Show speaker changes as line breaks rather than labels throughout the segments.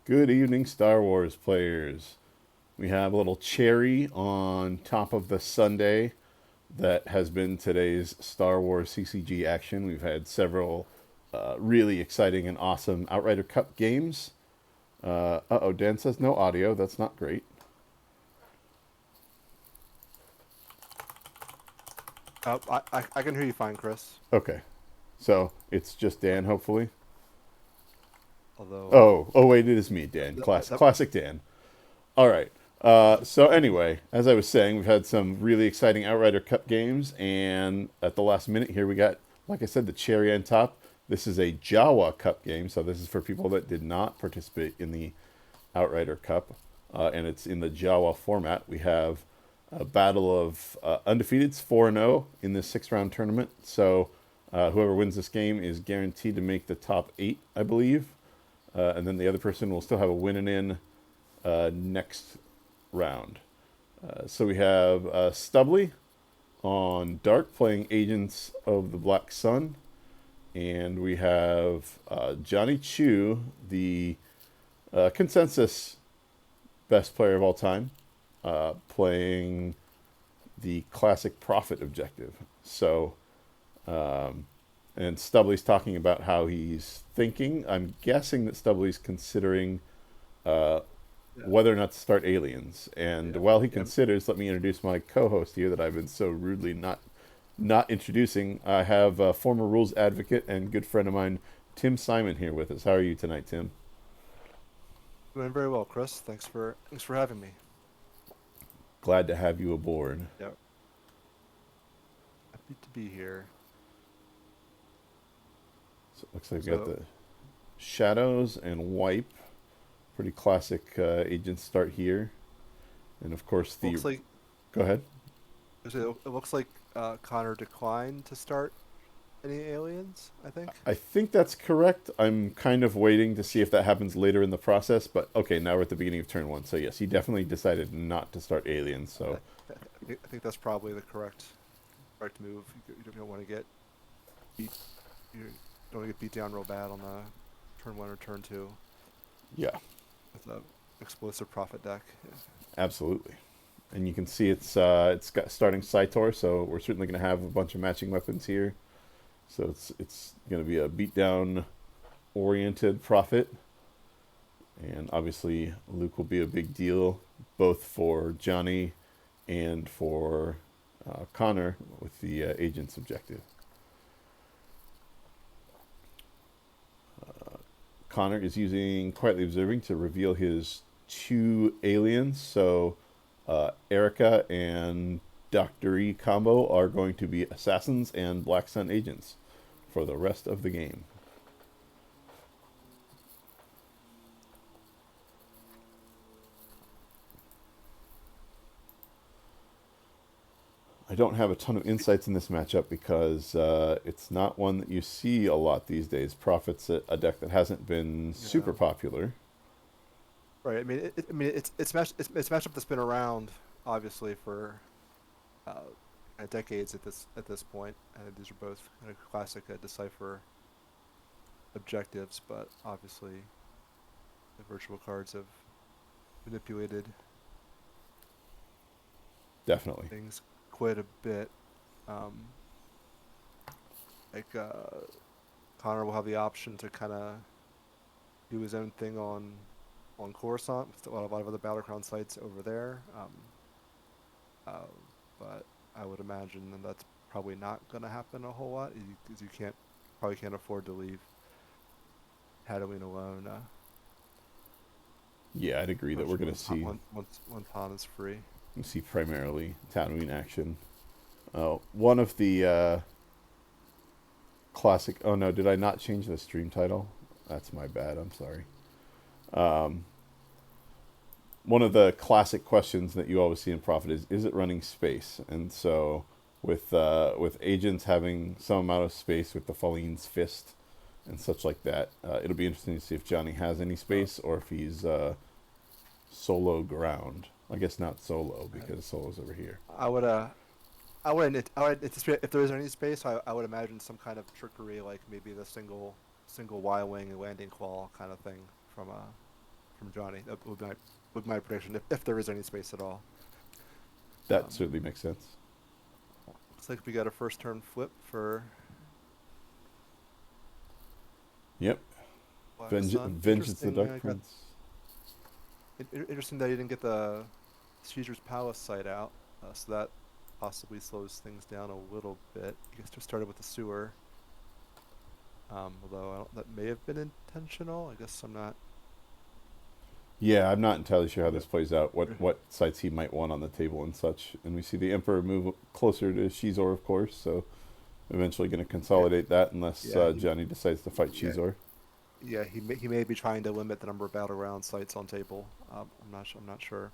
Good evening, Star Wars players. We have a little cherry on top of the Sunday that has been today's Star Wars CCG action. We've had several really exciting and awesome Outrider Cup games. Dan says no audio. That's not great.
I can hear you fine, Chris.
Okay, so it's just Dan, hopefully.
Although,
Oh, wait, it is me, Dan.
that,
Classic,
that,
classic Dan. All right. So anyway, as I was saying, we've had some really exciting Outrider Cup games, and at the last minute here, we got, like I said, the cherry on top. This is a Jawa Cup game, so this is for people that did not participate in the Outrider Cup, and it's in the Jawa format. We have a battle of undefeateds, 4-0 in this six-round tournament. So whoever wins this game is guaranteed to make the top eight, I believe, and then the other person will still have a win and in next round. So we have Stubbly on Dark playing Agents of the Black Sun. And we have Johnny Chu, the consensus best player of all time, playing the classic profit objective. So, and Stubbly's talking about how he's thinking. I'm guessing that Stubbly's considering uh,
yeah,
whether or not to start Aliens. And while he
yeah.
considers, let me introduce my co-host here that I've been so rudely not introducing. I have a former rules advocate and good friend of mine, Tim Simon, here with us. How are you tonight, Tim?
Doing very well, Chris. Thanks for having me.
Glad to have you aboard.
Yeah, happy to be here.
So it looks like we've got
So
the Shadows and Wipe. Pretty classic agent start here. And of course, the.
looks like
Go ahead.
it looks like Connor declined to start any aliens. I think.
I think that's correct. I'm kind of waiting to see if that happens later in the process. But okay, now we're at the beginning of turn one. So yes, he definitely decided not to start aliens.
I,
So
I think that's probably the correct move. You don't want to get beat. You don't want to get beat down real bad on the turn one or turn two
yeah,
with a explosive profit deck. Yeah.
absolutely. And you can see it's got starting Cytor, so we're certainly going to have a bunch of matching weapons here. So it's going to be a beatdown oriented profit, and obviously Luke will be a big deal both for Johnny and for Connor with the agent's objective. Connor is using Quietly Observing to reveal his two aliens. So Erica and Dr. E combo are going to be assassins and Black Sun agents for the rest of the game. I don't have a ton of insights in this matchup because it's not one that you see a lot these days. Prophet's a deck that hasn't been
Yeah.
super popular.
Right. I mean, it's matchup that's been around obviously for uh, decades at this point. And these are both kind of classic decipher objectives, but obviously the virtual cards have manipulated
Definitely.
things quite a bit. Um, like Connor will have the option to kind of do his own thing on Coruscant with a lot of other battleground sites over there. Uh, but I would imagine that that's probably not going to happen a whole lot because you probably can't afford to leave Tatooine alone
Yeah, I'd agree that we're going to see
once Han is free.
primarily Tatooine action. One of the classic. Oh no, did I not change the stream title? That's my bad. I'm sorry. Um, One of the classic questions that you always see in Profit is it running space? And so with agents having some amount of space with the Falene's fist and such like that, it'll be interesting to see if Johnny has any
Uh,
space or if he's solo ground. I guess not solo because solo's over here.
I would I would anticipate if there is any space. I would imagine some kind of trickery, like maybe the single Y wing landing claw kind of thing from Johnny. That would be my prediction if there is any space at all.
That
Um,
certainly makes sense.
Looks like we got a first turn flip for
Yep.
Black Sun.
Vengeance of the
Interesting.
Dark Prince.
Interesting that he didn't get the Caesar's Palace site out, so that possibly slows things down a little bit. I guess just started with the sewer, although that may have been intentional. I guess I'm not.
Yeah, I'm not entirely sure how
Yeah.
this plays out. What sites he might want on the table and such. And we see the Emperor move closer to Shizor, of course. So eventually going to
Yeah,
consolidate that unless
yeah,
Johnny decides to fight
yeah,
Shizor.
yeah. He may be trying to limit the number of battleground sites on table. I'm not sure.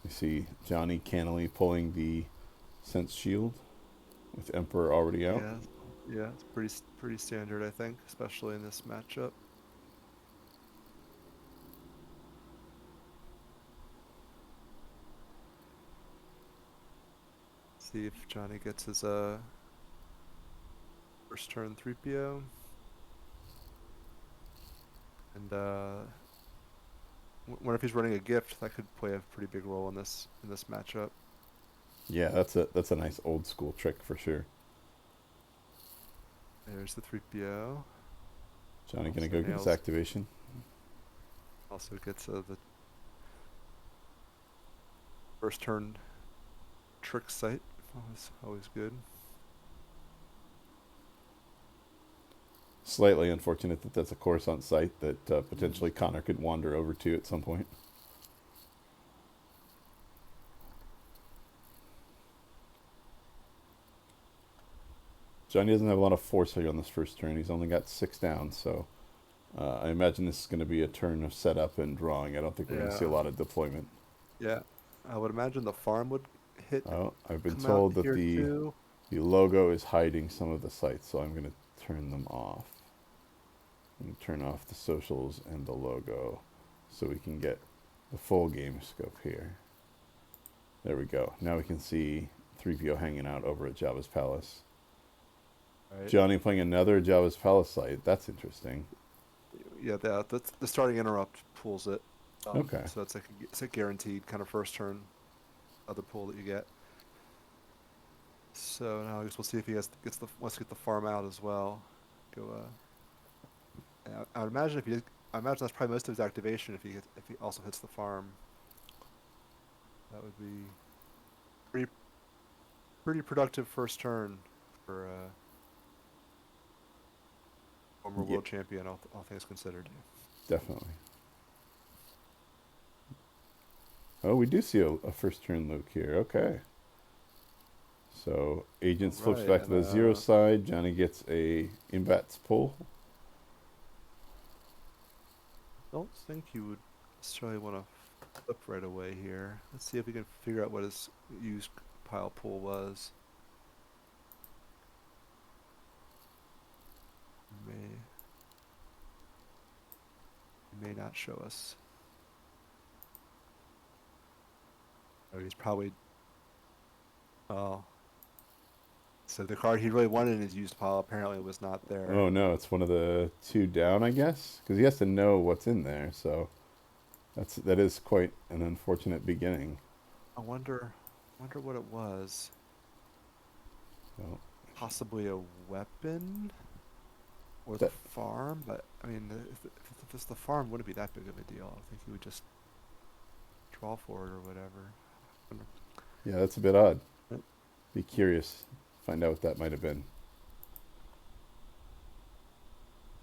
We see Johnny cannily pulling the Sense Shield with Emperor already out.
Yeah, yeah. It's pretty standard, I think, especially in this matchup. See if Johnny gets his first turn 3PO. And wonder if he's running a gift, that could play a pretty big role in this matchup.
Yeah, that's a nice old school trick for sure.
There's the 3PO.
Johnny
Also
gonna go get his
nails.
activation.
Also gets the first turn trick sight. Always good.
Slightly unfortunate that that's a Coruscant site that potentially Conor could wander over to at some point. Johnny doesn't have a lot of foresight on this first turn. He's only got 6 down, so I imagine this is going to be a turn of setup and drawing. I don't think we're going to see a
Yeah,
lot of deployment.
yeah. I would imagine the farm would hit
Oh, I've been
come out
told that
here
the
too.
logo is hiding some of the sites, so I'm going to turn them off. I'm going to turn off the socials and the logo so we can get the full game scope here. There we go. Now we can see 3PO hanging out over at Java's Palace.
Right.
Johnny playing another Java's Palace site. That's interesting.
Yeah, the starting interrupt pulls it.
Okay.
So it's a guaranteed kind of first turn other pull that you get. So now I guess we'll see if he wants to get the farm out as well. Go. I would imagine I imagine that's probably most of his activation if he also hits the farm. That would be pretty pretty productive first turn for former
Yeah,
world champion, all things considered.
definitely. Oh, we do see a first turn Luke here. Okay. So
All
Agents flips
right,
back to
and
the zero side. Johnny gets a Imbats pull.
don't think you would necessarily want to flip right away here. Let's see if we can figure out what his used pile pool was. May may not show us. Oh, he's probably. Oh, so the card he really wanted in his used pile apparently was not there.
Oh no, it's one of the 2 down, I guess, because he has to know what's in there. So that is quite an unfortunate beginning.
I wonder what it was.
So
Possibly a weapon or the
that
farm, but I mean, if it's the farm, wouldn't be that big of a deal. I think he would just draw for it or whatever.
yeah, that's a bit odd.
Yep.
Be curious, find out what that might have been.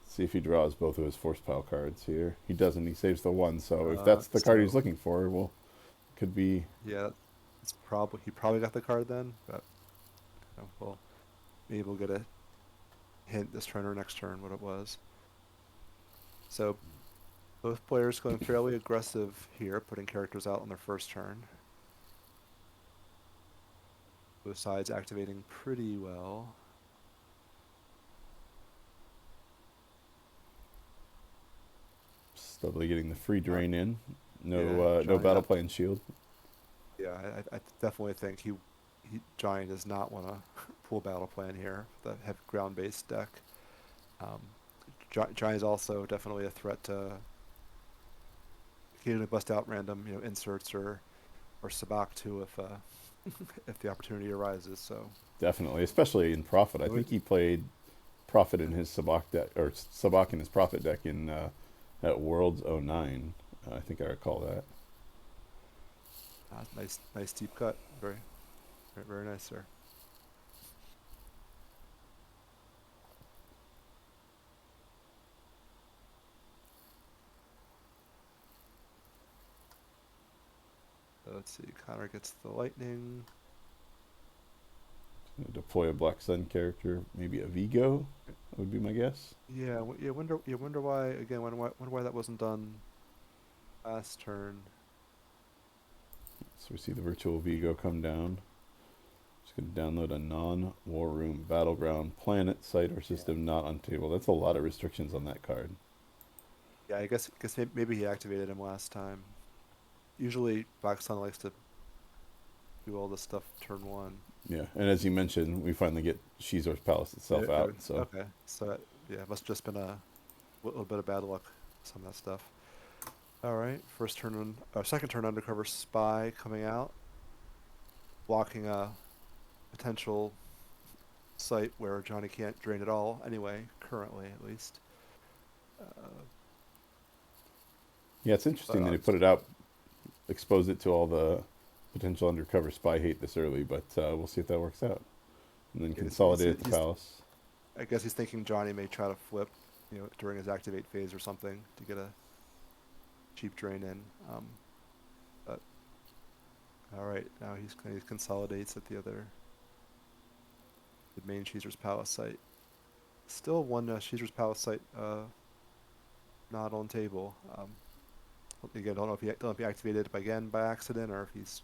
See if he draws both of his force pile cards here. He doesn't. He saves the one. So if that's the card he's
So
looking for, well, could be.
yeah, he probably got the card then, but well, maybe we'll get a hint this turn or next turn what it was. So both players going fairly aggressive here, putting characters out on their first turn. Both sides activating pretty well.
Steadily getting the free
Uh,
drain in.
yeah,
No
Johnny
battle
not.
plan shield.
Yeah, I definitely think Johnny does not want to pull battle plan here. The heavy ground based deck. Um, Johnny's also definitely a threat to occasionally bust out random, inserts or sabak too if if the opportunity arises. So
Definitely, especially in Prophet. I
yeah,
think he played Prophet in his Sabak deck, or Sabak in his Prophet deck in at Worlds '09. I think I recall that.
nice deep cut. Very nice, sir. So let's see. Conor gets the lightning.
Deploy a Black Sun character, maybe a Vigo, would be my guess.
Yeah, wonder why again. Wonder why that wasn't done last turn.
So we see the virtual Vigo come down. Just going to download a non-war room battleground planet site or
Yeah,
system not on table. That's a lot of restrictions on that card.
yeah. I guess maybe he activated him last time. Usually, Black Sun likes to do all this stuff turn one.
Yeah, and as you mentioned, we finally get Shizor's Palace itself out. So
Okay, so yeah, it must have just been a little bit of bad luck. Some of that stuff. All right, second turn undercover spy coming out, blocking a potential site where Johnny can't drain at all. Anyway, currently at least. Uh,
yeah, it's
but
interesting that he put
obviously,
it out, exposed it to all the potential undercover spy hate this early. But we'll see if that works out. And then consolidate at the
he's
palace.
I guess he's thinking Johnny may try to flip, during his activate phase or something to get a cheap drain in. But all right, now he consolidates at the main Caesar's Palace site. Still one Caesar's Palace site not on table. Again, don't know if he activated it again by accident or if he's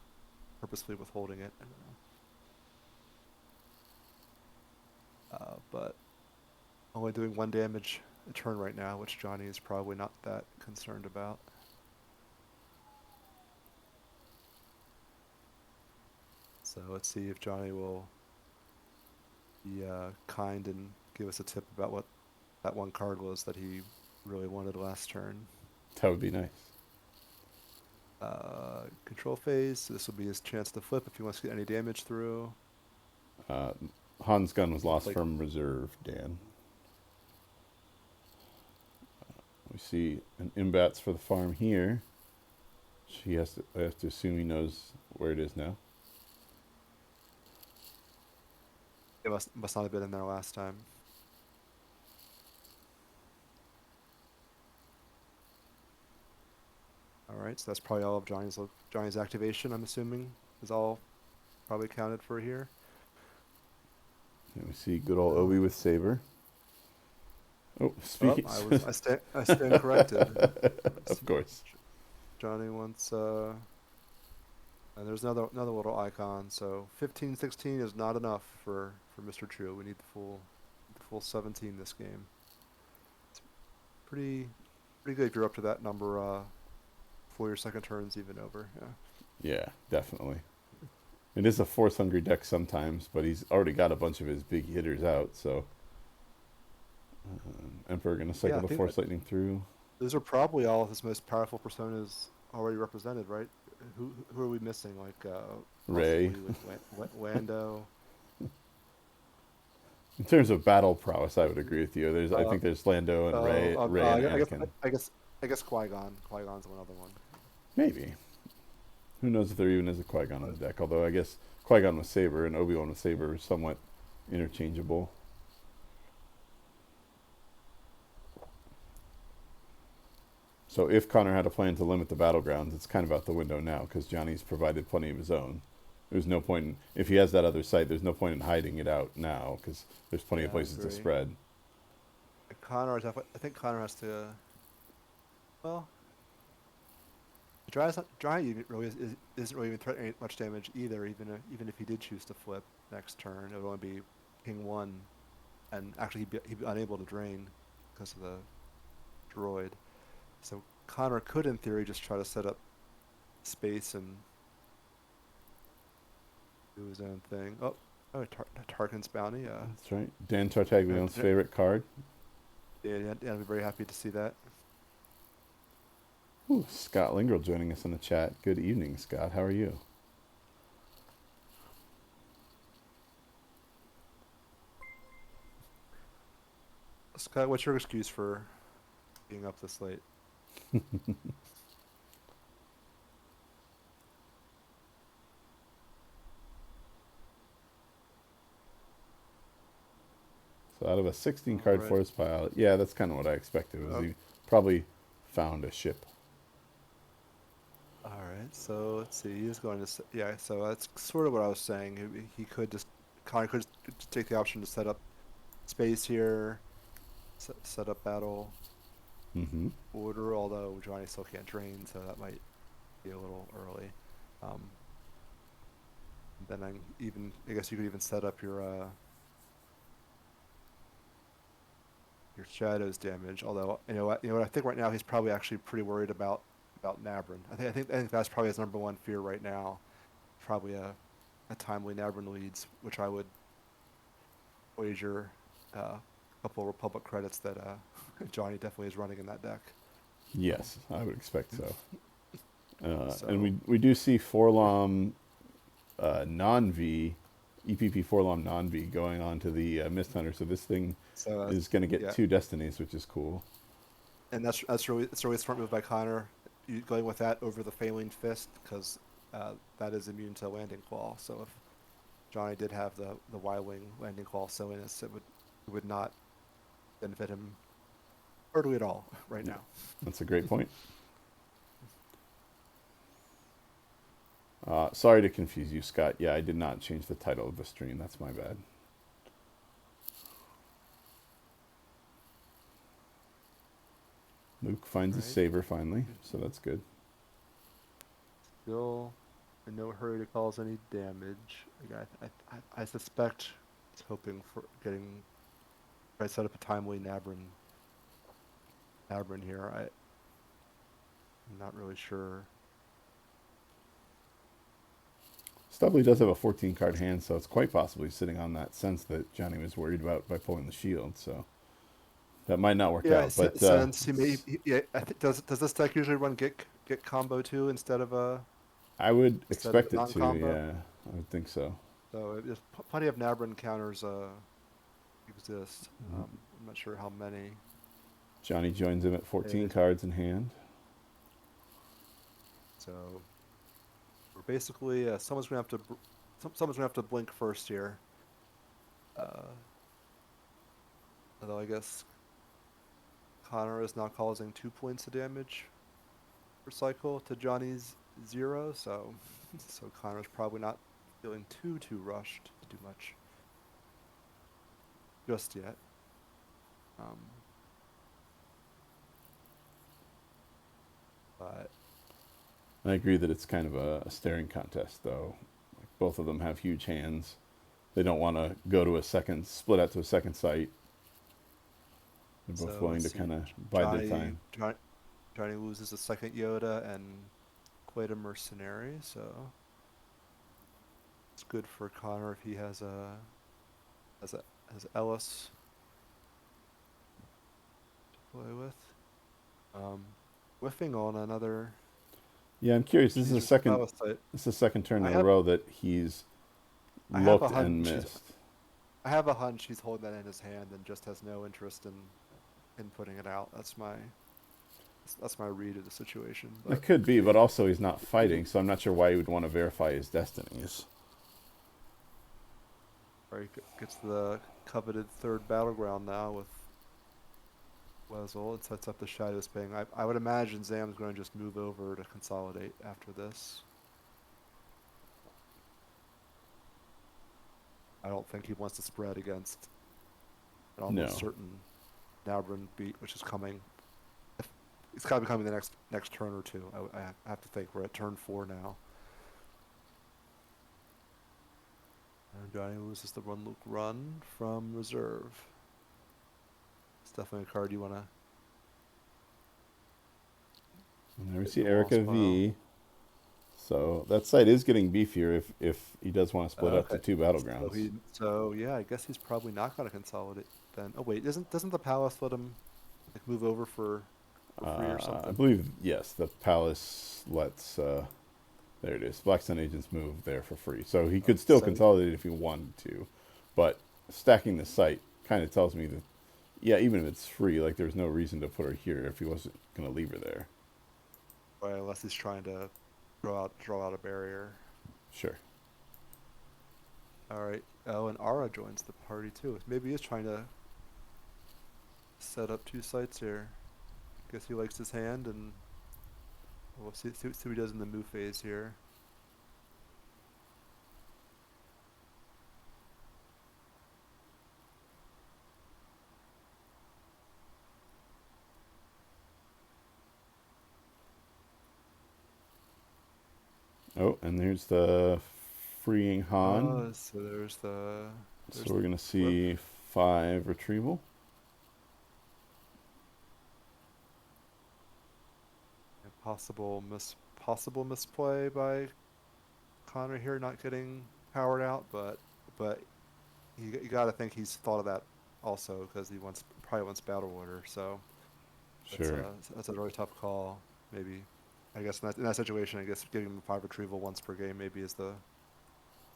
purposefully withholding it. I don't know. But only doing one damage a turn right now, which Johnny is probably not that concerned about. So let's see if Johnny will be kind and give us a tip about what that one card was that he really wanted last turn.
That would be nice.
Control phase. So this will be his chance to flip if he wants to get any damage through.
Uh, Han's gun was
Looks
lost
like
from reserve, Dan. We see an imbats for the farm here. I have to assume he knows where it is now.
it must not have been in there last time. All right, so that's probably all of Johnny's activation. I'm assuming is all probably counted for here.
And we see good old
Oh,
Obi with Saber. Oh,
oh,
speaking.
I stand corrected.
Of course.
Johnny wants and there's another little icon. So 15, 16 is not enough for Mr. True. We need the full 17 this game. It's pretty pretty good if you're up to that number before your second turn's even over. Yeah.
Yeah, definitely. It is a force hungry deck sometimes, but he's already got a bunch of his big hitters out. So Emperor gonna
Yeah,
cycle
I
the
think
force lightning through.
those are probably all of his most powerful personas already represented, right? Who are we missing? Like
Ray.
possibly like Lando.
In terms of battle prowess, I would agree with you. I
Uh,
think there's Lando and Ray and Anakin.
I guess Qui-Gon. Qui-Gon's another one.
Maybe. Who knows if there even is a Qui Gon on the deck? Although I guess Qui Gon with Saber and Obi Wan with Saber are somewhat interchangeable. So if Connor had a plan to limit the battlegrounds, it's kind of out the window now because Johnny's provided plenty of his own. There's no point if he has that other site. There's no point in hiding it out now because there's plenty of
Yeah, I
places to
agree.
spread.
I think Connor has to. Well, Dry unit really isn't really even threatening much damage either. Even if he did choose to flip next turn, it would only be ping one, and actually he'd be unable to drain because of the droid. So Connor could, in theory, just try to set up space and do his own thing. Oh, Tarkin's bounty.
That's right. Dan
Uh,
Tartagliane's favorite card.
Yeah, I'd be very happy to see that.
Ooh, Scott Lingrel joining us in the chat. Good evening, Scott. How are you?
Scott, what's your excuse for being up this late?
So out of a 16
All
card
right.
forest pile, yeah, that's kind of what I expected. Was
Oh,
he probably found a ship?
all right. So let's see. He's going to yeah. So that's sort of what I was saying. He could just Connor could just take the option to set up space here, set up battle
Mm-hmm.
order. Although Johnny still can't drain, so that might be a little early. Um, then I guess you could even set up your shadows damage. Although I think right now he's probably actually pretty worried about Nabrin. I think that's probably his number one fear right now. Probably a timely Nabrin leads, which I would wager a couple Republic credits that Johnny definitely is running in that deck.
Yes, I would expect so. And
So
we do see Forlom non V, EPP Forlom non V going on to the Mist Hunter. So this thing
so
is going to get
yeah,
two destinies, which is cool.
and that's really a smart move by Connor. You going with that over the Failing Fist because that is immune to Landing Claw. So if Johnny did have the Y-wing Landing Claw silliness, it would not benefit him hardly at all right
Yeah,
now.
that's a great point. Sorry to confuse you, Scott. Yeah, I did not change the title of the stream. That's my bad. Luke finds his
Right.
saber finally, so that's good.
Still in no hurry to cause any damage. Like, I suspect he's hoping for getting. If I set up a timely Nabrin here. I'm not really sure.
Stubley does have a 14 card hand, so it's quite possibly sitting on that sense that Johnny was worried about by pulling the shield. So that might not work
Yeah,
out. But
since he may. Yeah, does this deck usually run get combo too
I would
instead of
expect it to.
non-combo?
Yeah, I would think so.
So there's plenty of Nabrin counters exist. I'm not sure how many.
Johnny joins him at 14
It,
cards in hand.
so we're basically someone's gonna have to blink first here. Uh, Although I guess Connor is now causing 2 points of damage per cycle to Johnny's 0, so so Connor's probably not feeling too rushed to do much just yet. Um, but
I agree that it's kind of a staring contest, though. Like both of them have huge hands. They don't want to go to a second, split out to a second site. They're both
so
willing
let's
to
see.
kind of bide their time.
Johnny loses a second Yoda and quite a mercenary, so it's good for Connor if he has a has Ellis to play with. Um, Whiffing on another
Yeah, I'm curious. This is the
Caesar's
second.
Palace site.
This is the second turn
I
in a
have
row that he's
I have a
looked and
hunch he's
missed.
I have a hunch he's holding that in his hand and just has no interest in putting it out. That's my read of the situation.
It
But
could be, but also he's not fighting, so I'm not sure why he would want to verify his destinies.
gets the coveted third battleground now with Wesel. It sets up the Shadows Bang. I would imagine Zam's going to just move over to consolidate after this. I don't think he wants to spread against an almost
No.
certain Nabrin beat, which is coming. It's got to be coming the next turn or two. I have to think. We're at turn 4 now. And Johnny loses the run from reserve. It's definitely a card you want to
And there we
get
see
in the loss
Erica
pile.
V. So that site is getting beefier if he does want to split up to
Okay.
two battlegrounds.
So yeah, I guess he's probably not going to consolidate then. Oh wait, doesn't the palace let him? move over for free or
I
something?
believe, yes, the palace lets, there it is. Black Sun agents move there for free. So he could still
So
consolidate if he wanted to. But stacking the site kind of tells me that, yeah, even if it's free, like there's no reason to put her here if he wasn't going to leave her there.
right, unless he's trying to draw out a barrier.
Sure.
All right. Oh, and Ara joins the party too. Maybe he's trying to set up two sites here. Guess he likes his hand, and we'll see what he does in the move phase here.
Oh, and there's the freeing Han.
So there's
So we're
the
going to
flip.
see 5 retrieval.
And possible misplay by Conor here, not getting powered out, but you got to think he's thought of that also because he probably wants battle order. So
Sure.
that's a really tough call. Maybe I guess in that situation, I guess giving him 5 retrieval once per game maybe is the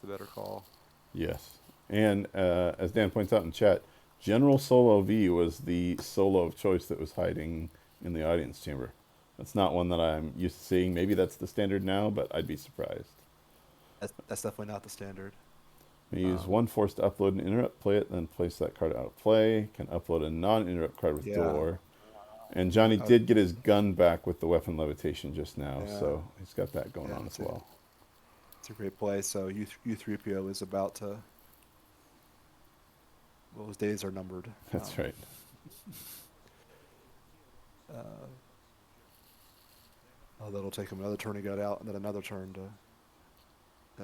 better call.
Yes. And as Dan points out in chat, General Solo V was the solo of choice that was hiding in the audience chamber. That's not one that I'm used to seeing. Maybe that's the standard now, but I'd be surprised.
That's definitely not the standard.
We use
Um,
one force to upload an interrupt, play it, then place that card out of play. Can upload a non-interrupt card with
yeah,
door. And Johnny
I would,
did get his gun back with the weapon levitation just now,
yeah,
so he's got that going
yeah.
on as well.
It's a great play. So U3PO is about to. Well, his days are numbered.
That's right.
Uh, oh, that'll take him another turn to get it out, and then another turn to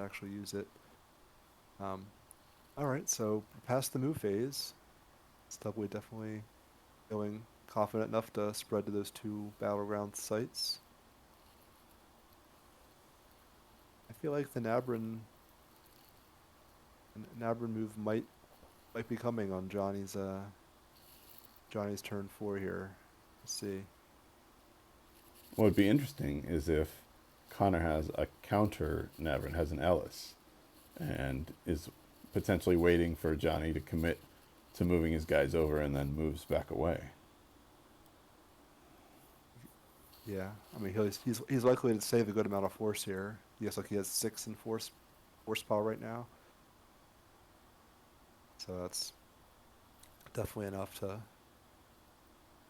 actually use it. Um, all right, so past the move phase, Stubway definitely feeling confident enough to spread to those two battleground sites. I feel like the Nabrin move might be coming on Johnny's turn 4 here. Let's see.
What would be interesting is if Connor has a counter Navran, has an Ellis, and is potentially waiting for Johnny to commit to moving his guys over and then moves back away.
Yeah, I mean he's likely to save a good amount of force here. Yes, like he has 6 in force power right now, so that's definitely enough to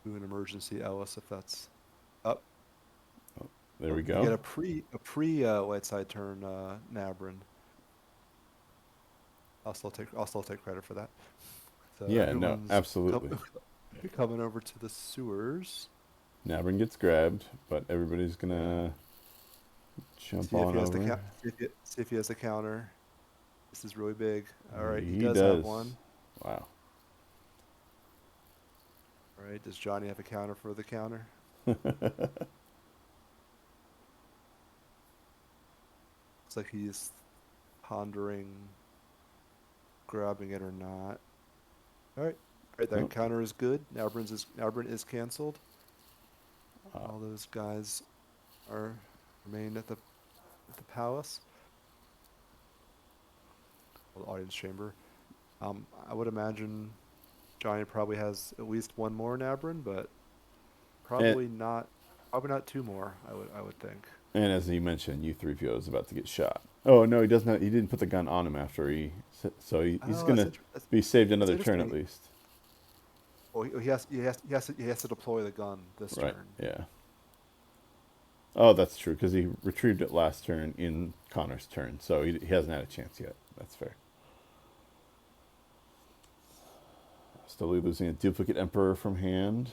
do an emergency Ellis if that's up.
There we
You get
go.
a pre white side turn Nabrin. I'll still take credit for that. So
Yeah, no,
everyone's
absolutely.
coming over to the sewers.
Navran gets grabbed, but everybody's
Yeah.
gonna jump
See if
on
he has
over.
see if he has a counter. This is really big. All right, he
He
does have
does.
one.
Wow.
All right, does Johnny have a counter for the counter? Looks like he's pondering grabbing it or not. All right. All right, that
Oh,
counter is good. Nabrin is canceled. All those guys are remain at the palace, or the audience chamber. I would imagine Johnny probably has at least one more Nabrin, but
and
probably not two more. I would think.
and as you mentioned, U3PO is about to get shot. Oh no, he doesn't. He didn't put the gun on him after he's
Oh,
gonna be saved
that's
another turn at
interesting.
least.
Well, he has to deploy the gun this
Right.
turn.
Yeah. Oh, that's true because he retrieved it last turn in Connor's turn, so he hasn't had a chance yet. That's fair. Still losing a duplicate Emperor from hand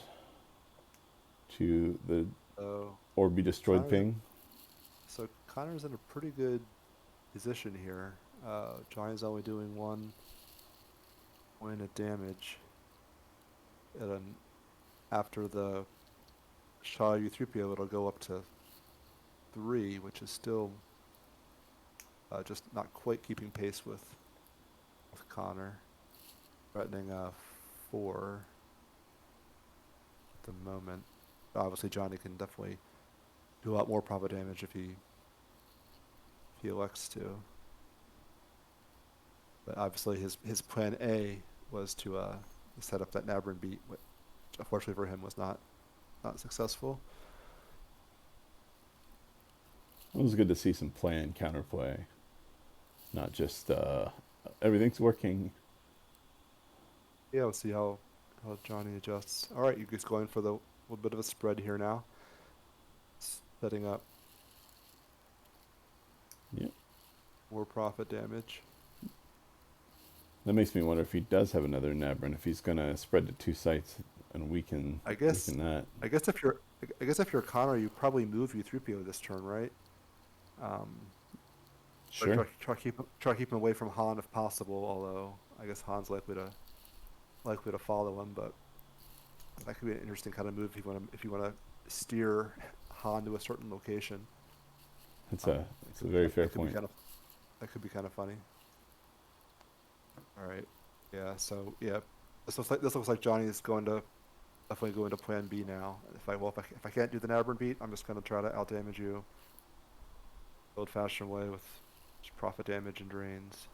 to the
So
or be destroyed
Connor's
ping.
so Connor's in a pretty good position here. Johnny's only doing 1 point of damage. And then after the Shaw U3PO, it'll go up to 3, which is still just not quite keeping pace with Connor, threatening 4. the moment. Obviously, Jonny can definitely do a lot more profit damage if he elects to. But obviously, his plan A was to set up that Nabrin beat, which unfortunately for him was not successful.
It was good to see some play and counterplay, not just everything's working.
Yeah, we'll see how Jonny adjusts. All right, you guys going for the little bit of a spread here now, setting up
Yep.
more profit damage.
That makes me wonder if he does have another Nabrin, if he's gonna spread to two sites and
I guess
weaken that.
I guess if you're Connor, you probably move U3PO this turn, right? Um, or
Sure.
try keep him away from Han if possible. Although I guess Han's likely to follow him, but that could be an interesting kind of move if you want to steer Han to a certain location.
That's
Um,
a
that
that's a
could
very fair
that could be
point.
kind of funny. All right, yeah. So yeah, this looks like Johnny is definitely going to Plan B now. If I can't do the Nabrin beat, I'm just going to try to outdamage you old-fashioned way with just profit damage and drains.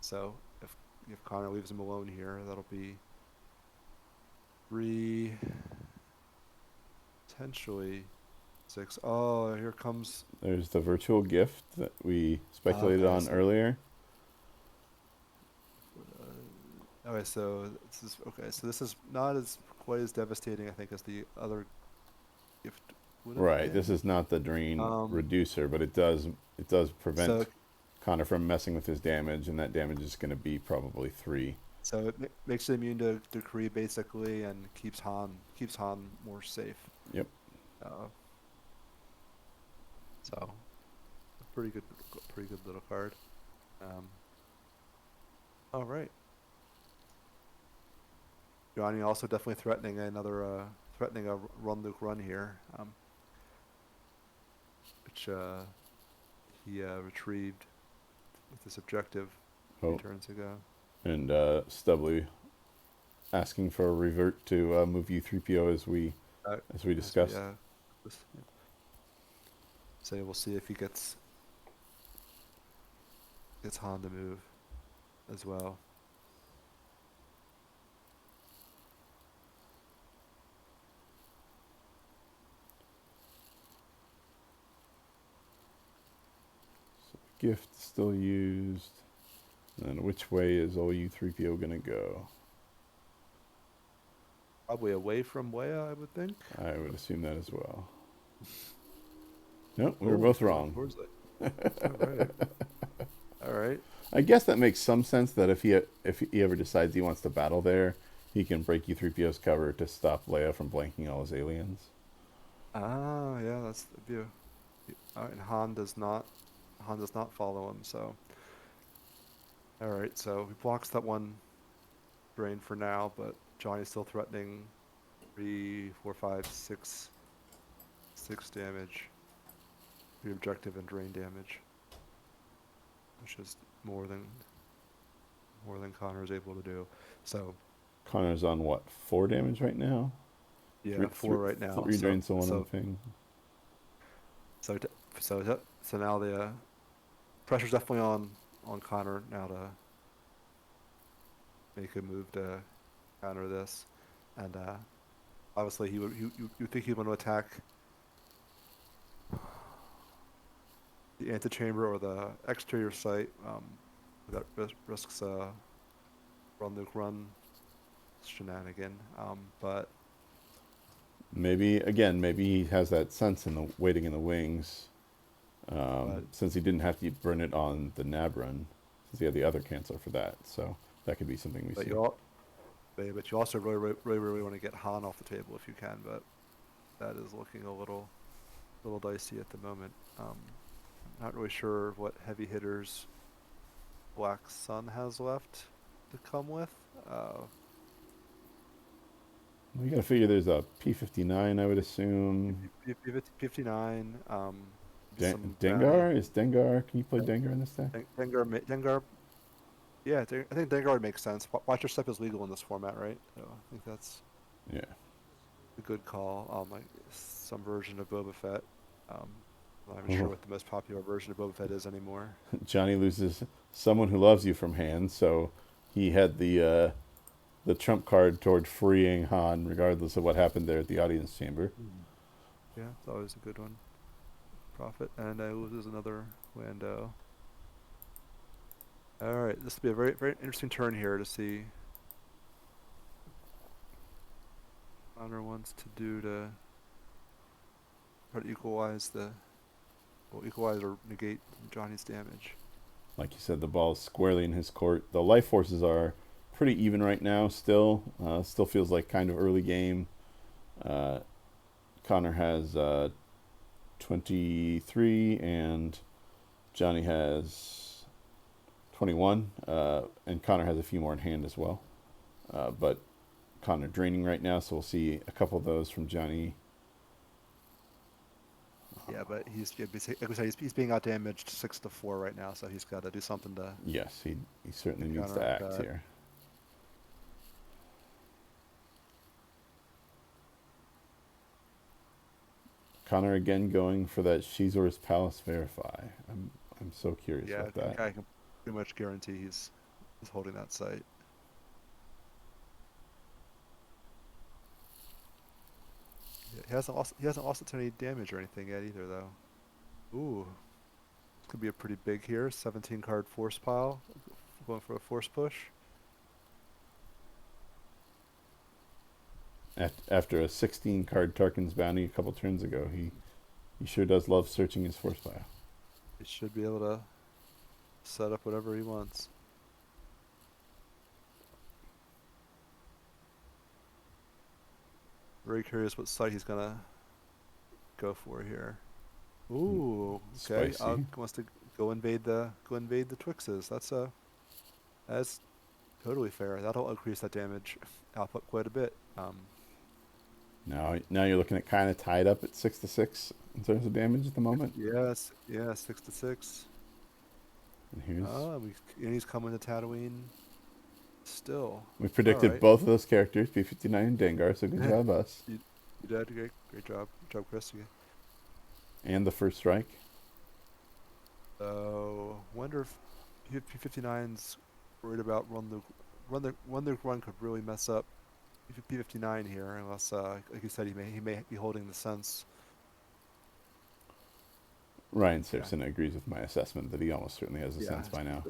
So if Connor leaves him alone here, that'll be three, potentially six. Oh, here comes.
There's the virtual gift that we speculated
Okay,
on
so
earlier.
okay, so this is not as quite as devastating, I think, as the other gift would have
Right. This
been.
is not the drain
Um,
reducer, but it does
so
prevent Connor from messing with his damage, and that damage is going to be probably 3.
so it makes it immune to decree basically, and keeps Han more safe.
Yep.
Uh, so a pretty good little card. Um, all right. Johnny also definitely threatening a run Luke run here, which he retrieved with this objective a few
Oh,
turns ago.
and Stubbly asking for a revert to move U3PO as we
As we
discussed.
yeah. So we'll see if he gets Han to move as well.
So gift still used. And then which way is old U3PO going to go?
Probably away from Leia, I would think.
I would assume that as well. Nope, we were
Oh,
both
he's going
wrong.
towards it. All right. All right.
I guess that makes some sense that if he ever decides he wants to battle there, he can break U3PO's cover to stop Leia from blanking all his aliens.
Ah, yeah, that's the view. And Han does not follow him, so all right, so he blocks that one drain for now, but Johnny's still threatening 3, 4, 5, 6 damage, the objective and drain damage, which is more than Connor is able to do. So
Connor's on what, 4 damage right now?
yeah,
Three,
4
three,
right now.
three drains to one on
So
thing.
so t- so now the pressure's definitely on Connor now to make a move to counter this, and obviously you think he'd want to attack the antechamber or the exterior site. That risks run Luke run shenanigan. But
Maybe he has that sense in the waiting in the wings,
but
since he didn't have to burn it on the Nab run, since he had the other cancel for that. So that could be something we
but
see.
you also really want to get Han off the table if you can. But that is looking a little dicey at the moment. Not really sure what heavy hitters Black Sun has left to come with.
We got to figure there's a P-59, I would assume.
59. Some bounty.
Dengar? Is Dengar? Can you play Dengar in this deck?
Dengar Yeah, I think Vanguard makes sense. Watcher Step is legal in this format, right? So I think that's
Yeah.
a good call. Like some version of Boba Fett. Um, I'm not even sure
Oh,
what the most popular version of Boba Fett is anymore.
Johnny loses someone who loves you from hand, so he had the trump card toward freeing Han, regardless of what happened there at the audience chamber.
Mm. Yeah, it's always a good one. Prophet, and loses another Lando. All right, this will be a very, very interesting turn here to see what Conor wants to do to try to equalize or negate Johnny's damage.
Like you said, the ball is squarely in his court. The life forces are pretty even right now. Still feels like kind of early game. Uh, Connor has 23 and Johnny has 21, and Connor has a few more in hand as well. But Connor draining right now, so we'll see a couple of those from Johnny.
Yeah, but like we said, he's being outdamaged 6-4 right now, so he's got to do something
Yes, he
to
certainly needs to
counteract
act
that.
here. Connor again going for that Shizor's Palace verify. I'm so curious
Yeah,
about that.
I can pretty much guarantee he's holding that site. Yeah, he hasn't lost any damage or anything yet either, though. Ooh, could be a pretty big here. 17 card force pile, going for a force push.
After a 16 card Tarkin's bounty a couple turns ago, he sure does love searching his force pile.
He should be able to set up whatever he wants. Very curious what site he's gonna go for here. Ooh, okay.
Spicy.
Wants to go invade the Twixes. That's totally fair. That'll increase that damage output quite a bit.
Now you're looking at kind of tied up at 6-6 in terms of damage at the moment.
Yes, yeah, 6-6.
And here's
And he's coming to Tatooine still.
we
All
predicted
right.
both of those characters, B-59 and Dengar, so good job us.
you, you did great job, Chris.
And the first strike.
So wonder if P-59's worried about run the run could really mess up P-59 here unless like you said he may be holding the sense.
Ryan
Yeah,
Simpson agrees with my assessment that he almost certainly has a
yeah,
sense by now.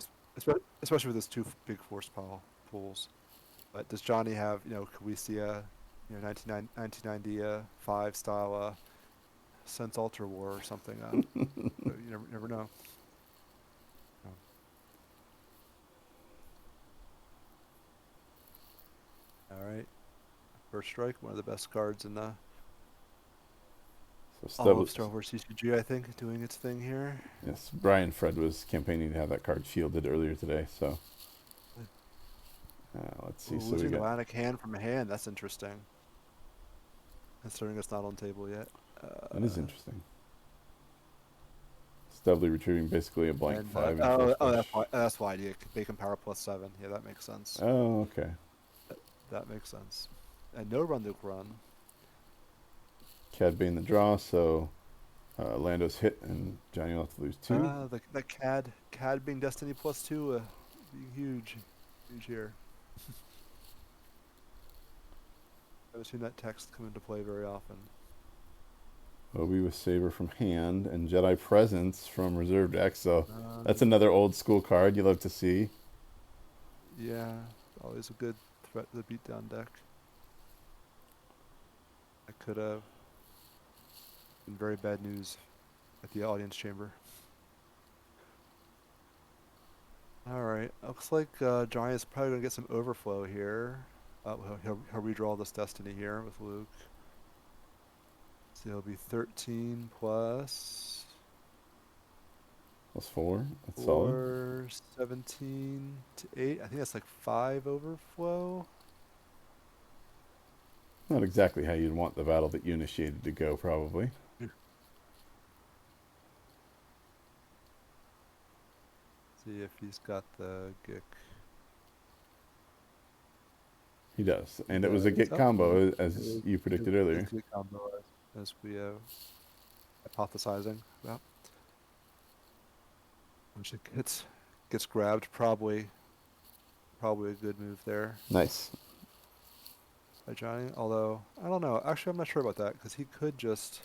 especially with his two big force pools. But does Johnny have, could we see a, 1995 style Sense Ultra War or something? You never know. Um, all right, first strike, one of the best cards in
So
all
Stub,
of Star Wars CCG, I think, doing its thing here.
yes, Brian Fred was campaigning to have that card shielded earlier today. So let's see.
Ooh,
So we
losing
got
Atlantic hand from hand, that's interesting. Considering it's not on table yet.
that is
Uh,
interesting. Stubbly retrieving basically a blank
and
5 and force push.
that's why idea. Bacon power +7. Yeah, that makes sense.
Oh, okay.
That makes sense. And no run Luke run.
Cad being the draw, so Lando's hit and Johnny will have to lose 2.
The CAD being Destiny +2, being huge here. I haven't seen that text come into play very often.
Obi with Saber from hand and Jedi Presence from reserve deck. So that's
Um,
another old school card you love to see.
yeah, always a good threat to the beatdown deck. That could have been very bad news at the audience chamber. All right, looks like Johnny is probably gonna get some overflow here. He'll redraw this Destiny here with Luke. So he'll be 13 plus
Plus 4. That's solid.
4, 17 to 8. I think that's like 5 overflow.
Not exactly how you'd want the battle that you initiated to go, probably.
Yeah. See if he's got the Gick.
He does,
He
and it was a
does.
get
Oh, it
combo
is,
as you predicted
it is
earlier.
a good combo as we hypothesizing about. Once it gets grabbed, probably a good move there
Nice.
by Johnny. Although I don't know. Actually, I'm not sure about that because he could just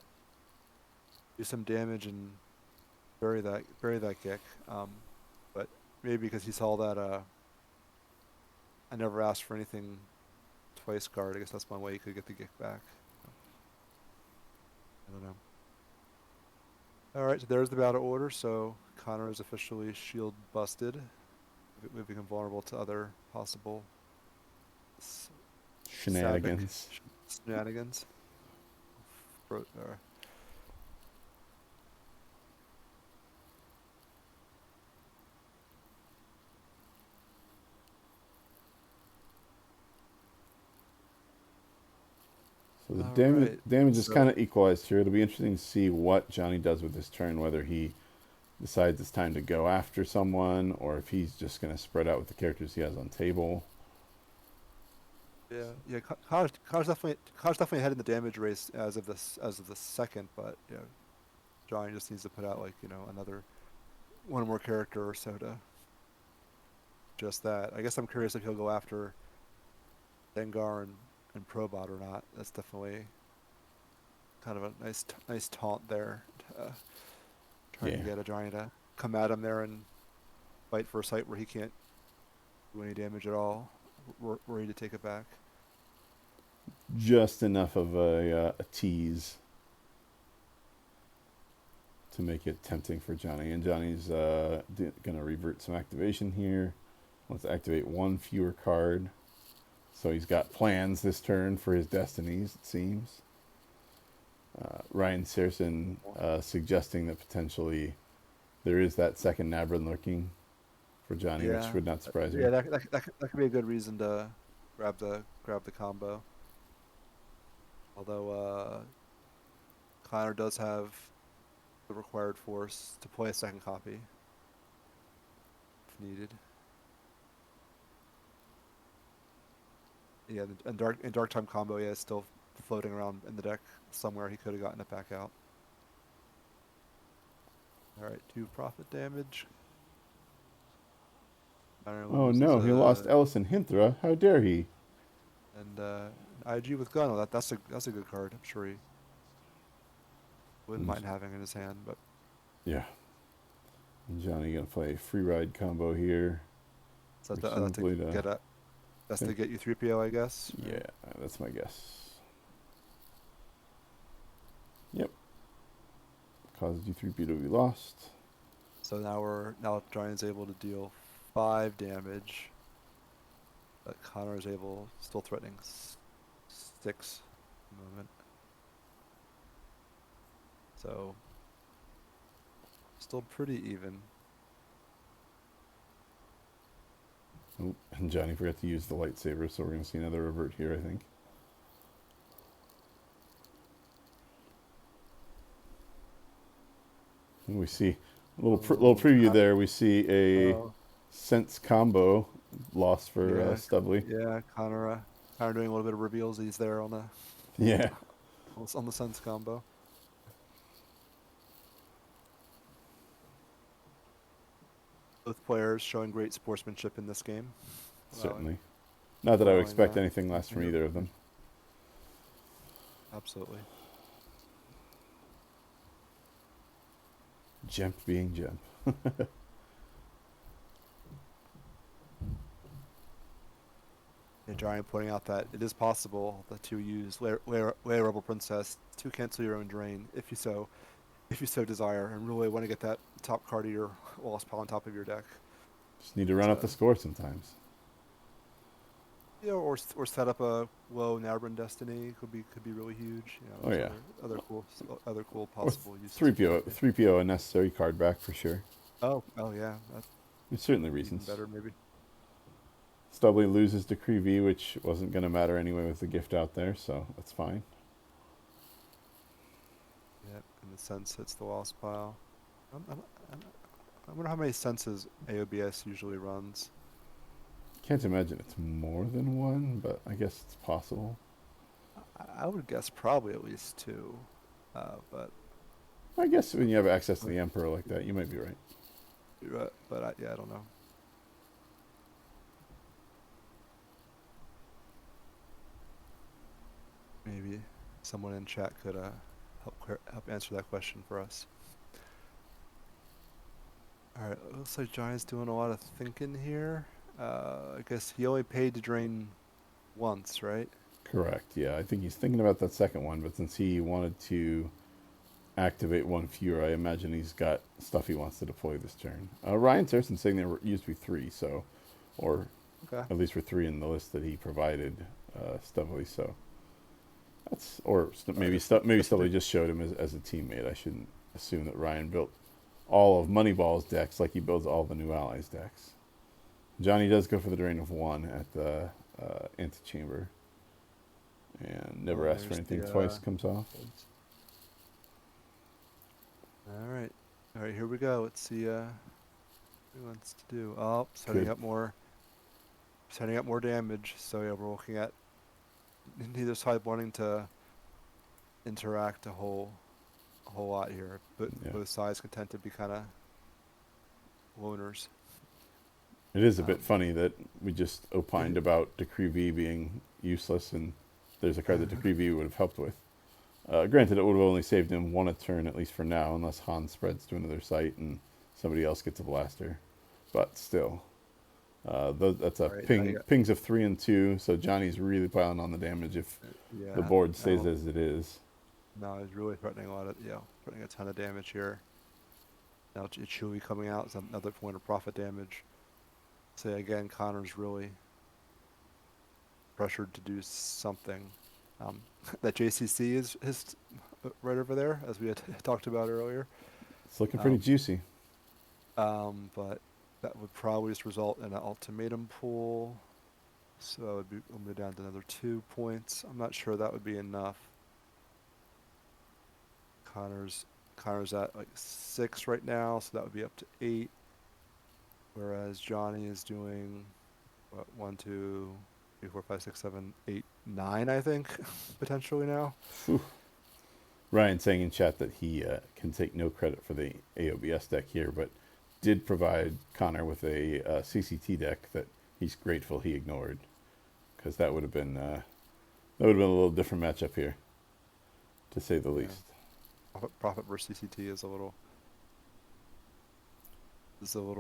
do some damage and bury that kick. But maybe because he saw that I never asked for anything twice card. I guess that's one way he could get the kick back. I don't know. All right, so there's the battle order. So Conor is officially shield busted, moving him vulnerable to other possible s- Savic
Shenanigans.
shenanigans. Fro- uh,
So the
All
damage
right.
damage is kind
So
of equalized here. It'll be interesting to see what Johnny does with this turn, whether he decides it's time to go after someone or if he's just going to spread out with the characters he has on table.
yeah. Connor's definitely ahead in the damage race as of the second, but Johnny just needs to put out like another one more character or so to just that. I guess I'm curious if he'll go after Dengar and Probot or not. That's definitely kind of a nice taunt there. Trying to
Yeah,
get a Johnny to come at him there and fight for a site where he can't do any damage at all. Ready to take it back.
just enough of a tease to make it tempting for Johnny. And Johnny's going to revert some activation here. Let's activate one fewer card. So he's got plans this turn for his destinies, it seems. Ryan Searson suggesting that potentially there is that second Nabrin lurking for Johnny, which
Yeah,
would not surprise me.
yeah. That could be a good reason to grab the combo. Although Connor does have the required force to play a second copy if needed. Yeah, and dark time combo. Yeah, is still floating around in the deck somewhere. He could have gotten it back out. All right, 2 profit damage. Connor
Oh
loses
no, he lost Ellison Hinthra. How dare he?
and IG with gun. Oh, that's a good card. I'm sure he wouldn't mind having in his hand, but
Yeah. And Johnny gonna play a free ride combo here.
so
Or
that to
simply to
get a that's to
think,
get you 3PO, I guess.
yeah,
Right?
that's my guess. Yep. Causes you 3P to be lost.
So now Giant's able to deal 5 damage, but Connor is still threatening 6 at the moment. So still pretty even.
Oh, and Johnny forgot to use the lightsaber, so we're gonna see another revert here, I think. And we see a little
Oh,
preview there. We see a
oh
sense combo lost for
yeah,
Stubley.
yeah. Connor doing a little bit of reveals. He's there on the
Yeah.
on the Suns combo. Both players showing great sportsmanship in this game, allowing
Certainly. Not that I would
allowing
expect anything less from
any
either of them.
absolutely.
Jemp being Jemp.
And Giant pointing out that it is possible to use Leia Rebel Princess to cancel your own drain if you so desire, and really want to get that top card of your Lost Pile on top of your deck.
Just need to run up the
So
score sometimes.
or set up a low Nabrin Destiny could be really huge.
Oh
There's
yeah.
other cool
Or
possible uses for that
3PO,
too.
3PO, a necessary card back for sure.
Oh yeah, that's
There's certainly
even
reasons.
better maybe.
Stubley loses Decree V, which wasn't going to matter anyway with the gift out there, so that's fine.
Yeah, in the sense it's the Lost Pile. I'm, I'm, I'm, I wonder how many senses AOBS usually runs.
Can't imagine it's more than one, but I guess it's possible.
I would guess probably at least two, but
I guess when you have access to the Emperor like that, you might be right.
yeah, I don't know. Maybe someone in chat could help answer that question for us. All right, looks like Johnny's doing a lot of thinking here. I guess he only paid to drain once, right?
Correct. Yeah, I think he's thinking about that second one, but since he wanted to activate one fewer, I imagine he's got stuff he wants to deploy this turn. Ryan Thurston saying there used to be three, so, or
Okay.
at least for three in the list that he provided, Stubbly. So that's, or maybe
Just
Stubbly just showed him as a teammate. I shouldn't assume that Ryan built all of Moneyball's decks like he builds all the new allies decks. Johnny does go for the drain of one at the antechamber, and never asks for
there's
anything
the
twice comes off.
all right. All right, here we go. Let's see what he wants to do. Oh,
Good.
setting up more damage. So yeah, we're looking at neither side wanting to interact a whole lot here, but
Yeah.
both sides content to be kind of loners.
It is a bit
Um,
funny that we just opined about Decree V being useless, and there's a card that Decree V would have helped with. Granted, it would have only saved him one a turn, at least for now, unless Han spreads to another site and somebody else gets a blaster. But still, that's a
all right,
pings of 3 and 2, so Johnny's really piling on the damage if the
yeah,
board stays
no,
as it is.
no, he's really threatening threatening a ton of damage here. Now Chewie coming out is another point of profit damage. So again, Connor's really pressured to do something. Um, that JCC is right over there, as we had talked about earlier.
It's looking pretty
Um,
juicy.
but that would probably just result in an ultimatum pool. So that would be we'll move down to another 2 points. I'm not sure that would be enough. Connor's Connor's at like 6 right now, so that would be up to 8. Whereas Johnny is doing what 1, 2, 3, 4, 5, 6, 7, 8, 9, I think, potentially now.
Ryan saying in chat that he can take no credit for the AOBS deck here, but did provide Connor with a CCT deck that he's grateful he ignored, because that would have been a little different matchup here, to say the
Yeah.
least.
Profit versus CCT is a little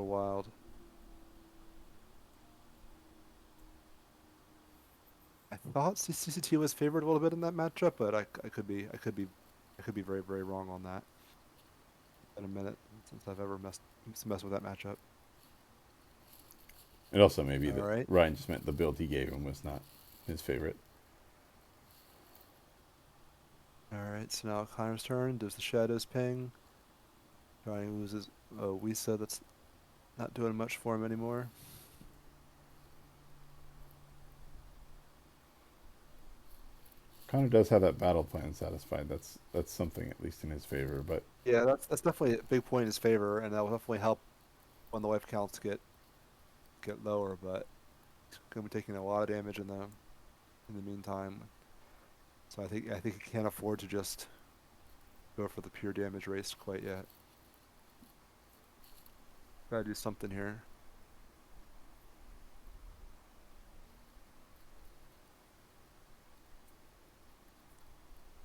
wild. I thought CCT was favored a little bit in that matchup, but I could be very very wrong on that. In a minute since I've ever messed with that matchup.
It also may be
All
that
right.
Ryan just meant the build he gave him was not his favorite.
All right, so now Connor's turn. Does the shadows ping? Johnny loses Wisa. That's not doing much for him anymore.
Connor does have that battle plan satisfied. That's something at least in his favor. But
Yeah, that's definitely a big point in his favor, and that will definitely help when the life counts get lower. But he's gonna be taking a lot of damage in the meantime. So I think he can't afford to just go for the pure damage race quite yet. Gotta do something here.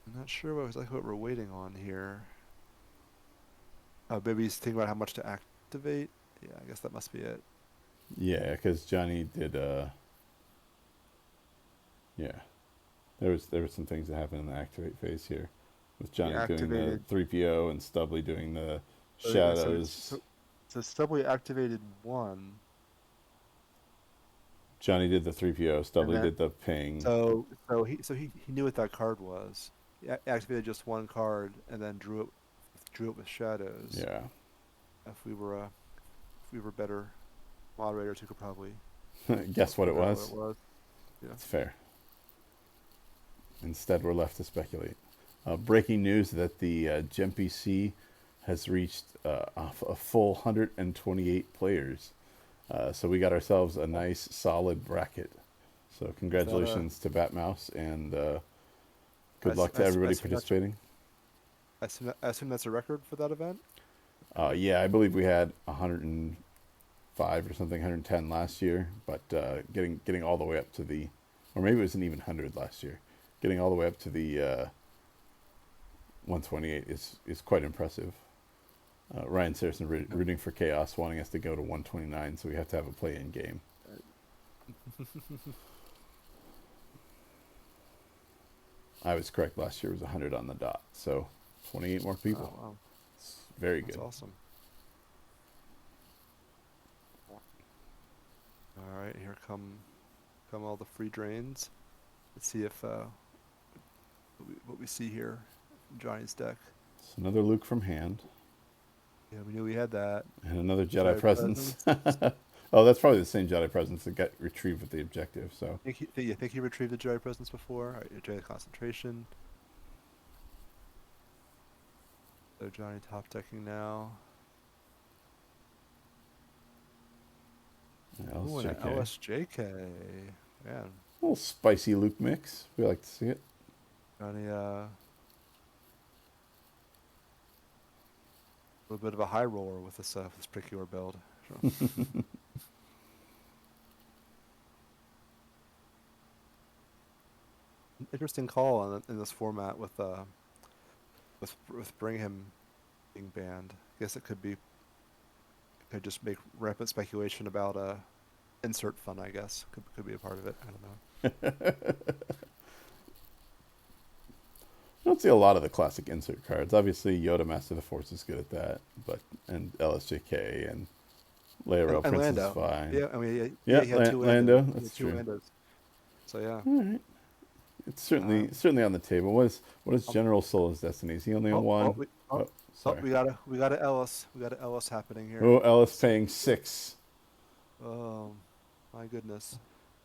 I'm not sure exactly what we're waiting on here. Maybe he's thinking about how much to activate. Yeah, I guess that must be it.
yeah, because Johnny did. Yeah, there were some things that happened in the activate phase here, with
He
Johnny doing the
activated.
3PO and Stubbly doing the
Yeah,
shadows.
so Stubby activated one,
Johnny did the 3PO.
and
Stubbly
then
did the ping.
he knew what that card was. He activated just one card and then drew it with shadows.
Yeah,
If we were better moderators, who could probably
guess what it
figure out what
was.
it was. Yeah.
It's fair. Instead, we're left to speculate. Breaking news that the GemPC has reached a full 128 players So we got ourselves a nice solid bracket. So
Is that a?
congratulations to Batmouse and
I,
good
s-
luck
I
to
s- I
everybody
assume that's
participating.
I assume that's a record for that event.
Yeah, I believe we had 105 or something, 110 last year, but getting all the way up to the, or maybe it wasn't even 100 last year. Getting all the way up to the 128 is quite impressive. Ryan Saracen rooting for chaos, wanting us to go to 129, so we have to have a play-in game. I was correct. Last year was 100 on the dot, so 28 more
Oh
people.
wow,
It's very
that's
good.
awesome. All right, here come all the free drains. Let's see if what we see here from Johnny's deck.
It's another Luke from hand
Yeah, we knew we had that.
and another Jedi
Jedi
presence.
presence.
Oh, that's probably the same Jedi presence that got retrieved with the objective. So
You think he retrieved the Jedi presence before? All right, Jedi concentration. So Johnny top decking now.
yeah,
Ooh, and an
LSJK. A
LSJK. Man,
little spicy Luke mix. We like to see it.
Johnny, a little bit of a high roller with this Precure build. So, interesting call in this format with Bringham being banned. I guess it could just make rampant speculation about insert fun. I guess could be a part of it. I don't know.
I don't see a lot of the classic insert cards. Obviously, Yoda Master of the Force is good at that, but and LSJK and Leia Rail
And
Prince is
Lando,
fine.
yeah, I mean,
Yeah,
he had two
Lando.
Landos. He
That's
had two
true.
Landos. So yeah.
All right. It's certainly
Um,
certainly on the table. What is
oh,
General Solo's destiny? Is he only on one?
oh,
Oh, sorry.
we got a Ellis. We got a Ellis happening here.
Oh, Ellis paying 6.
Oh, my goodness.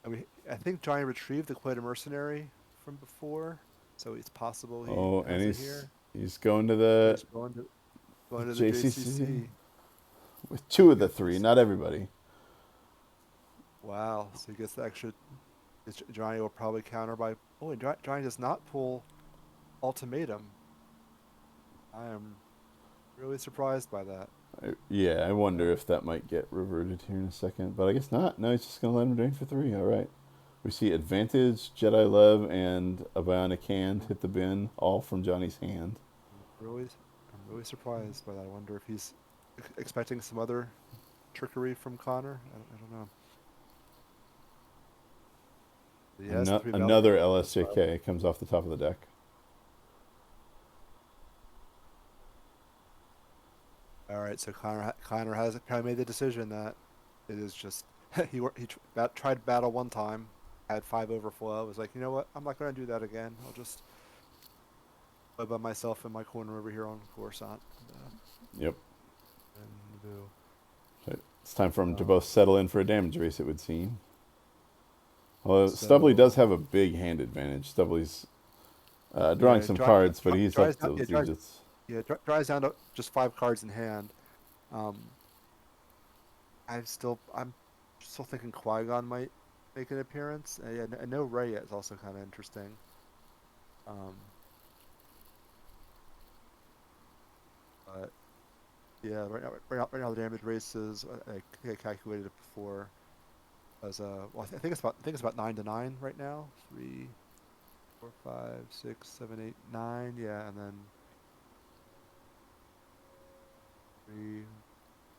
I mean, I think Johnny retrieved the Quaid Mercenary from before, so it's possible he
Oh, and
has it
he's
here.
he's going to
He's
the
going to the
JCC
JCC.
with 2 of the
Gets
3.
this.
Not everybody.
Wow. So he gets the extra. Johnny will probably counter by. Oh, and Johnny does not pull ultimatum. I am really surprised by that.
Yeah, I
Uh,
wonder if that might get reverted here in a second, but I guess not. No, he's just gonna let him drain for 3. All right. We see advantage, Jedi Love, and a bionic hand hit the bin, all from Johnny's hand.
really, I'm really surprised by that. I wonder if he's expecting some other trickery from Connor. I don't know. He has three battle
Another
crowns on this side.
LSJK comes off the top of the deck.
All right, so Connor has probably made the decision that it is just tried battle one time, had 5 overflow. Was like, you know what? I'm not going to do that again. I'll just play by myself in my corner over here on Coruscant.
Yep.
And boo.
So it's time for him to
Um,
both settle in for a damage race, it would seem. Although Stubley does
so
have a big hand advantage. Stubley's drawing
yeah,
some cards, but he's
dries
up
down.
to
Yeah,
digits.
dries down to just 5 cards in hand. Um, I'm still thinking Qui-Gon might make an appearance. Yeah, I know Rey is also kind of interesting. Um, but yeah, right now the damage races. I think I calculated it before as well. I think it's about 9 to 9 right now. 3, 4, 5, 6, 7, 8, 9. Yeah, and then 3,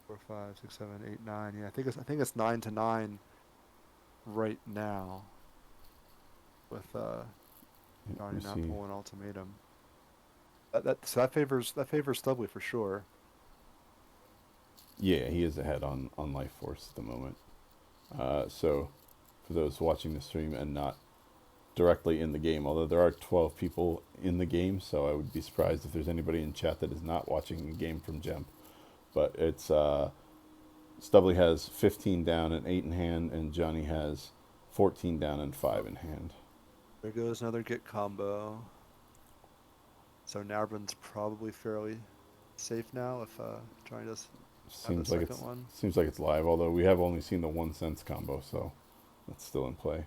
4, 5, 6, 7, 8, 9. Yeah, I think it's 9 to 9 right now with
We
Johnny not
see.
pulling ultimatum. That favors Stubbly for sure.
Yeah, he is ahead on Life Force at the moment. So, for those watching the stream and not directly in the game, although there are 12 people in the game, so I would be surprised if there's anybody in chat that is not watching the game from Gemp. But it's Stubbly has 15 down and 8 in hand, and Johnny has 14 down and 5 in hand.
There goes another get combo. So Narbon's probably fairly safe now if Johnny does have the
Seems like
second one.
it's live. Although we have only seen the 1 cents combo, so that's still in play.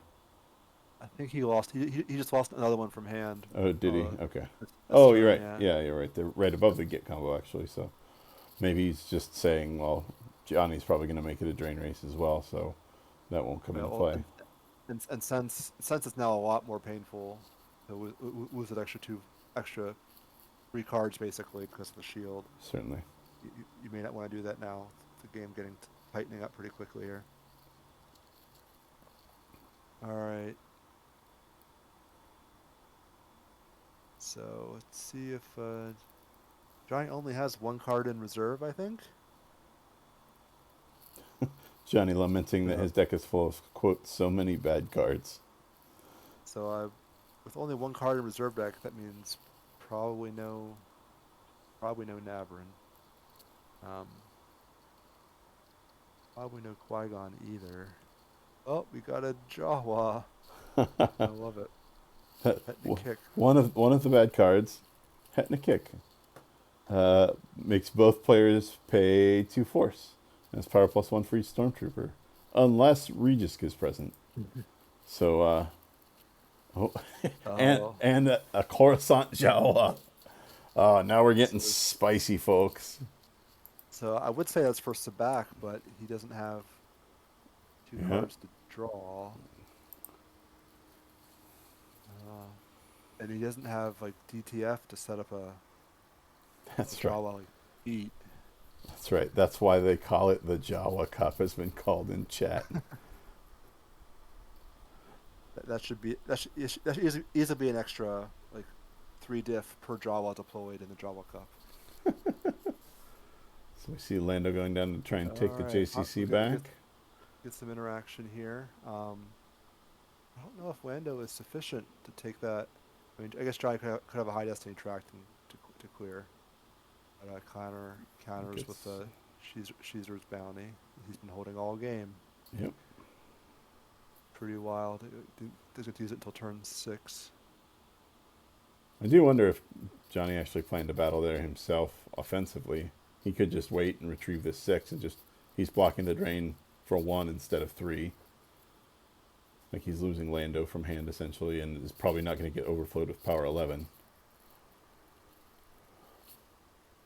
I think he lost. He just lost another one from hand.
Oh, did he? Okay.
This
Oh, you're
turn,
right.
yeah.
Yeah, you're right. They're right above the get combo actually. So maybe he's just saying, well, Johnny's probably going to make it a drain race as well, so that won't come into
Well,
play.
and since it's now a lot more painful to lose an extra 3 cards basically because of the shield.
Certainly.
You may not want to do that now. The game getting tightening up pretty quickly here. All right. So let's see if Johnny only has 1 card in reserve, I think.
Johnny lamenting that
Yeah.
his deck is full of, quote, so many bad cards.
So with only 1 card in reserve deck, that means probably no Navrin. Um, Probably no Qui-Gon either. Oh, we got a Jawa. I love it. Ethnic kick.
One of the bad cards, Hetna Kick, makes both players pay 2 force. And it's power +1 for each Stormtrooper, unless Regis is present. So, oh,
Oh,
and a Coruscant Jawa. Now we're getting
so,
spicy, folks.
so I would say that's for Sabak, but he doesn't have two
Yeah,
cards to draw. Uh, and he doesn't have like DTF to set up a
that's right.
Jawa like beat.
That's right. That's why they call it the Jawa Cup, has been called in chat.
That should be that should easily be an extra like 3 diff per Jawa deployed in the Jawa Cup.
So we see Lando going down to try and take the
All right,
JCC
we
back.
get some interaction here. I don't know if Lando is sufficient to take that. I mean, I guess Johnny could have a high destiny track to clear. But Conor counters with the Shizer's bounty. He's been holding all game.
Yep.
Pretty wild. Doesn't use it until turn 6.
I do wonder if Johnny actually planned to battle there himself offensively. He could just wait and retrieve this 6 and he's blocking the drain for 1 instead of 3. Like he's losing Lando from hand essentially, and is probably not going to get overflowed with power 11.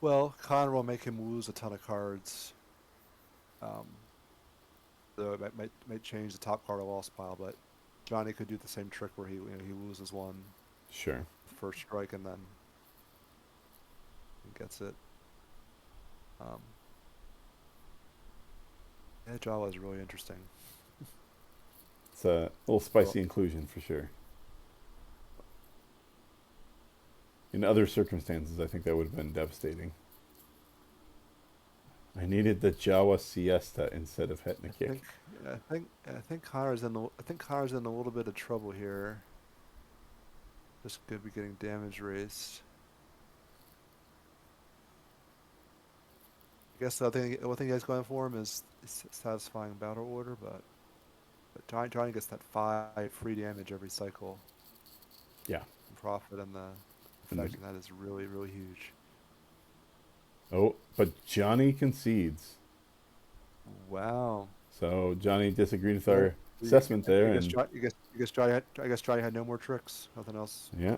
Well, Conor will make him lose a ton of cards. So it might change the top card of loss pile, but Johnny could do the same trick where he loses 1
Sure.
first strike and then he gets it. Yeah, Jawa is really interesting.
It's a little spicy inclusion for sure. In other circumstances, I think that would have been devastating. I needed the Jawa Siesta instead of Hetna Kick.
I think Connor's in a little bit of trouble here. This could be getting damage raced. I guess the other thing he's going for him is satisfying battle order, but Johnny gets that 5 free damage every cycle.
Yeah.
Profit and the effect, and that is really, really huge.
Oh, but Johnny concedes.
Wow.
So Johnny disagreed with our assessment there,
I guess Johnny had no more tricks. Nothing else.
yeah,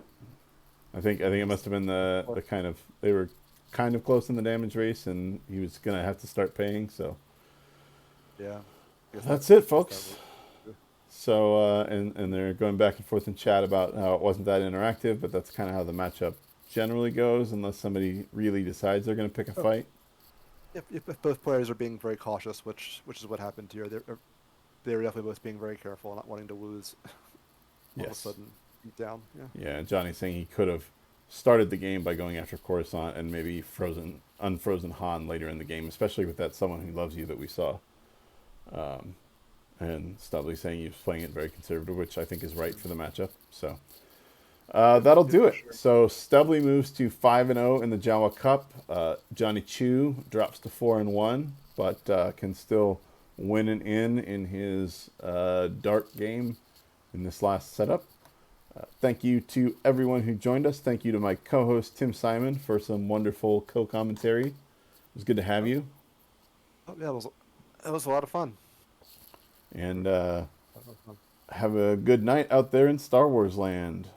I think it must have been the kind of, they were kind of close in the damage race, and he was gonna have to start paying. So
Yeah.
that's it, folks. So and they're going back and forth in chat about how it wasn't that interactive, but that's kind of how the matchup generally goes, unless somebody really decides they're going to pick a fight.
If both players are being very cautious, which is what happened here, they were definitely both being very careful, not wanting to lose. All of a sudden, down. Yeah.
Yeah, Johnny's saying he could have started the game by going after Coruscant and maybe unfrozen Han later in the game, especially with that Someone Who Loves You that we saw. And Stubley saying he was playing it very conservative, which I think is right for the matchup. So that'll do it. Sure. So Stubley moves to 5-0 in the Jawa Cup. Johnny Chu drops to 4-1, but can still win an in his dark game in this last setup. Thank you to everyone who joined us. Thank you to my co-host Tim Simon for some wonderful co-commentary. It was good to have you.
Oh, yeah, it was a lot of fun.
And
A lot of fun.
have a good night out there in Star Wars land.